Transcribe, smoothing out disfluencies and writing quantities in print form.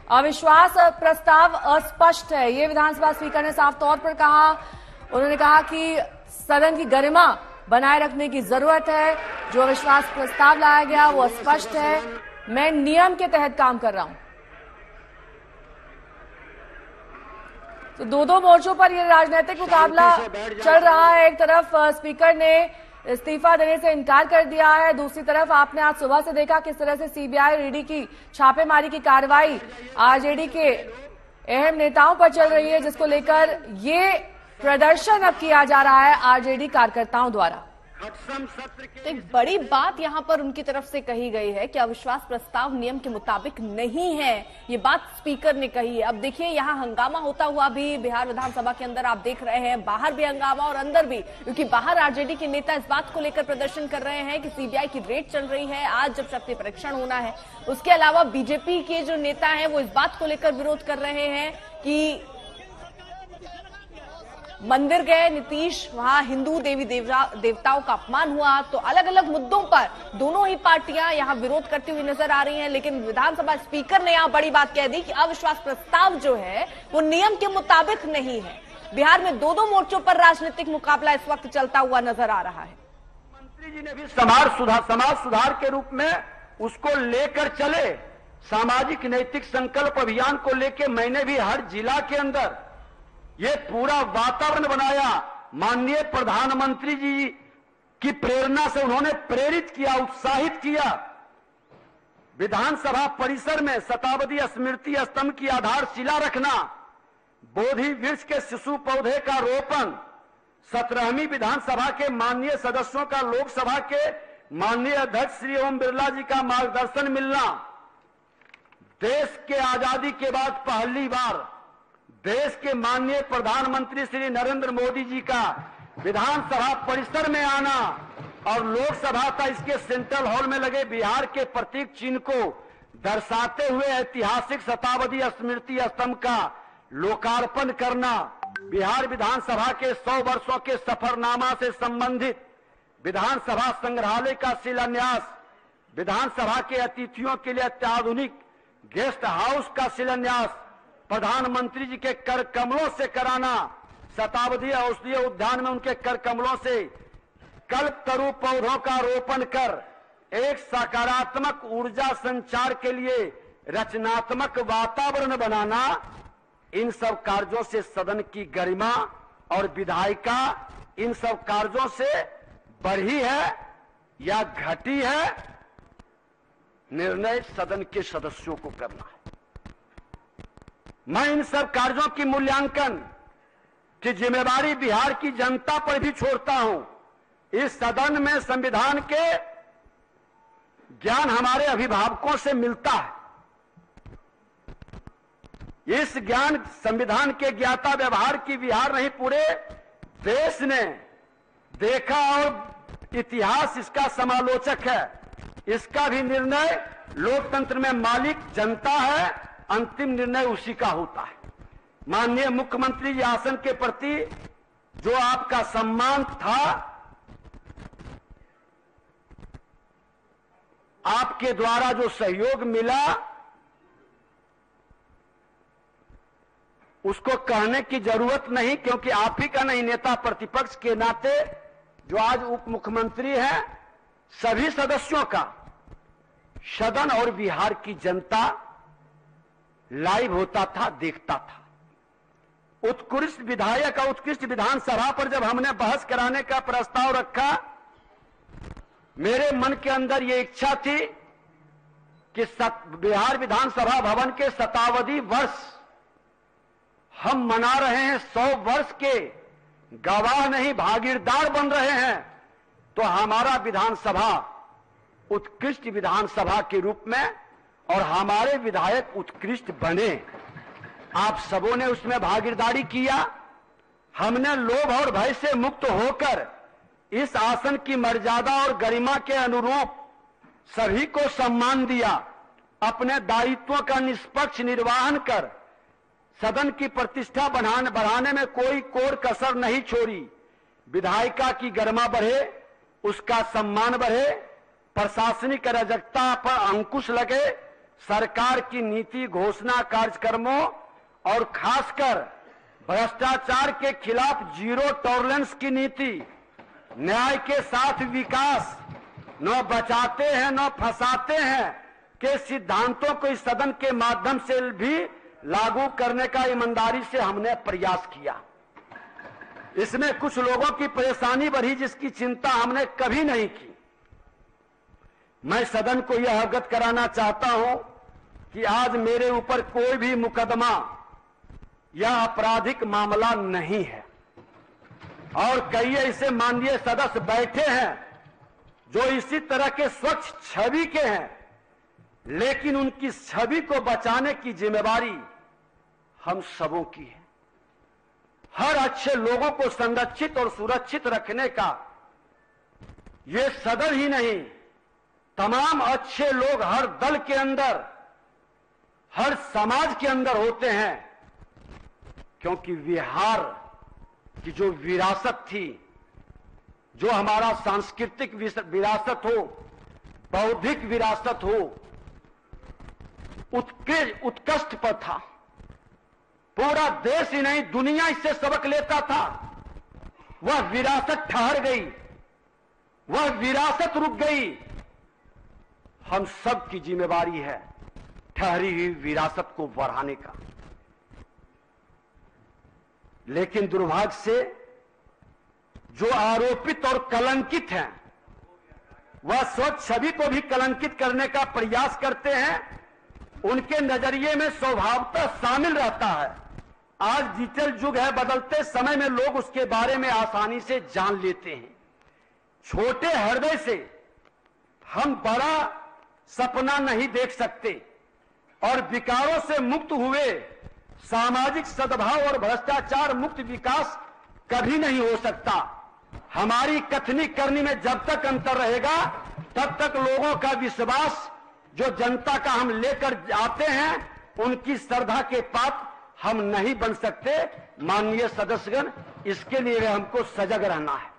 अविश्वास प्रस्ताव अस्पष्ट है, ये विधानसभा स्पीकर ने साफ तौर पर कहा। उन्होंने कहा कि सदन की गरिमा बनाए रखने की जरूरत है। जो अविश्वास प्रस्ताव लाया गया वो अस्पष्ट है। मैं नियम के तहत काम कर रहा हूं। तो दो मोर्चों पर ये राजनीतिक मुकाबला चल रहा है। एक तरफ स्पीकर ने इस्तीफा देने से इनकार कर दिया है, दूसरी तरफ आपने आज सुबह से देखा किस तरह से सीबीआई और ईडी की छापेमारी की कार्रवाई आरजेडी के अहम नेताओं पर चल रही है, जिसको लेकर ये प्रदर्शन अब किया जा रहा है आरजेडी कार्यकर्ताओं द्वारा। तो एक बड़ी बात यहां पर उनकी तरफ से कही गई है कि अविश्वास प्रस्ताव नियम के मुताबिक नहीं है, ये बात स्पीकर ने कही है। अब देखिए यहां हंगामा होता हुआ भी बिहार विधानसभा के अंदर आप देख रहे हैं, बाहर भी हंगामा और अंदर भी, क्योंकि बाहर आरजेडी के नेता इस बात को लेकर प्रदर्शन कर रहे हैं कि सीबीआई की रेड चल रही है, आज जब शक्ति परीक्षण होना है। उसके अलावा बीजेपी के जो नेता है वो इस बात को लेकर विरोध कर रहे हैं कि मंदिर गए नीतीश, वहां हिंदू देवी देवताओं का अपमान हुआ। तो अलग अलग मुद्दों पर दोनों ही पार्टियां यहां विरोध करती हुई नजर आ रही हैं। लेकिन विधानसभा स्पीकर ने यहां बड़ी बात कह दी कि अविश्वास प्रस्ताव जो है वो नियम के मुताबिक नहीं है। बिहार में दो मोर्चों पर राजनीतिक मुकाबला इस वक्त चलता हुआ नजर आ रहा है। मंत्री जी ने भी समाज सुधार के रूप में उसको लेकर चले, सामाजिक नैतिक संकल्प अभियान को लेकर मैंने भी हर जिला के अंदर ये पूरा वातावरण बनाया। माननीय प्रधानमंत्री जी की प्रेरणा से उन्होंने प्रेरित किया, उत्साहित किया। विधानसभा परिसर में शताब्दी स्मृति स्तंभ की आधारशिला रखना, बोधि वृक्ष के शिशु पौधे का रोपण, 17वीं विधानसभा के माननीय सदस्यों का लोकसभा के माननीय अध्यक्ष श्री ओम बिरला जी का मार्गदर्शन मिलना, देश के आजादी के बाद पहली बार देश के माननीय प्रधानमंत्री श्री नरेंद्र मोदी जी का विधानसभा परिसर में आना और लोकसभा का इसके सेंट्रल हॉल में लगे बिहार के प्रतीक चिन्ह को दर्शाते हुए ऐतिहासिक शताब्दी स्मृति स्तंभ का लोकार्पण करना, बिहार विधानसभा के 100 वर्षों के सफरनामा से संबंधित विधानसभा संग्रहालय का शिलान्यास, विधानसभा के अतिथियों के लिए अत्याधुनिक गेस्ट हाउस का शिलान्यास प्रधानमंत्री जी के कर कमलों से कराना, शताब्दी औषधीय उद्यान में उनके कर कमलों से कल्पतरु पौधों का रोपण कर एक सकारात्मक ऊर्जा संचार के लिए रचनात्मक वातावरण बनाना, इन सब कार्यों से सदन की गरिमा और विधायिका इन सब कार्यों से बढ़ी है या घटी है, निर्णय सदन के सदस्यों को करना है। मैं इन सब कार्यों की मूल्यांकन की जिम्मेदारी बिहार की जनता पर भी छोड़ता हूं। इस सदन में संविधान के ज्ञान हमारे अभिभावकों से मिलता है। इस ज्ञान संविधान के ज्ञाता व्यवहार की बिहार नहीं पूरे देश ने देखा और इतिहास इसका समालोचक है। इसका भी निर्णय लोकतंत्र में मालिक जनता है, अंतिम निर्णय उसी का होता है। माननीय मुख्यमंत्री जी आसन के प्रति जो आपका सम्मान था, आपके द्वारा जो सहयोग मिला, उसको कहने की जरूरत नहीं, क्योंकि आप ही का नहीं, नेता प्रतिपक्ष के नाते जो आज उप मुख्यमंत्री हैं, सभी सदस्यों का सदन और बिहार की जनता लाइव होता था, देखता था। उत्कृष्ट विधायक और उत्कृष्ट विधानसभा पर जब हमने बहस कराने का प्रस्ताव रखा, मेरे मन के अंदर यह इच्छा थी कि बिहार विधानसभा भवन के शताब्दी वर्ष हम मना रहे हैं, 100 वर्ष के गवाह नहीं भागीदार बन रहे हैं, तो हमारा विधानसभा उत्कृष्ट विधानसभा के रूप में और हमारे विधायक उत्कृष्ट बने। आप सबों ने उसमें भागीदारी किया। हमने लोभ और भय से मुक्त होकर इस आसन की मर्यादा और गरिमा के अनुरूप सभी को सम्मान दिया। अपने दायित्वों का निष्पक्ष निर्वहन कर सदन की प्रतिष्ठा बढ़ाने में कोई कोर कसर नहीं छोड़ी। विधायिका की गरिमा बढ़े, उसका सम्मान बढ़े, प्रशासनिक अराजकता पर अंकुश लगे, सरकार की नीति घोषणा कार्यक्रमों और खासकर भ्रष्टाचार के खिलाफ जीरो टॉलरेंस की नीति, न्याय के साथ विकास, न बचाते हैं न फंसाते हैं के सिद्धांतों को इस सदन के माध्यम से भी लागू करने का ईमानदारी से हमने प्रयास किया। इसमें कुछ लोगों की परेशानी बढ़ी जिसकी चिंता हमने कभी नहीं की। मैं सदन को यह अवगत कराना चाहता हूं कि आज मेरे ऊपर कोई भी मुकदमा या आपराधिक मामला नहीं है और कई ऐसे माननीय सदस्य बैठे हैं जो इसी तरह के स्वच्छ छवि के हैं, लेकिन उनकी छवि को बचाने की जिम्मेवारी हम सबों की है। हर अच्छे लोगों को संरक्षित और सुरक्षित रखने का ये सदन ही नहीं, तमाम अच्छे लोग हर दल के अंदर, हर समाज के अंदर होते हैं, क्योंकि बिहार की जो विरासत थी, जो हमारा सांस्कृतिक विरासत हो, बौद्धिक विरासत हो, उत्कृष्ट पर था। पूरा देश ही नहीं दुनिया इससे सबक लेता था। वह विरासत ठहर गई, वह विरासत रुक गई। हम सब की जिम्मेवारी है ठहरी हुई विरासत को बढ़ाने का। लेकिन दुर्भाग्य से जो आरोपित और कलंकित हैं, वह स्वच्छ छवि को भी कलंकित करने का प्रयास करते हैं। उनके नजरिए में स्वभावतः शामिल रहता है। आज डिजिटल युग है, बदलते समय में लोग उसके बारे में आसानी से जान लेते हैं। छोटे हृदय से हम बड़ा सपना नहीं देख सकते और विकारों से मुक्त हुए सामाजिक सद्भाव और भ्रष्टाचार मुक्त विकास कभी नहीं हो सकता। हमारी कथनी करनी में जब तक अंतर रहेगा, तब तक लोगों का विश्वास जो जनता का हम लेकर आते हैं, उनकी श्रद्धा के पात्र हम नहीं बन सकते। माननीय सदस्यगण, इसके लिए हमको सजग रहना है।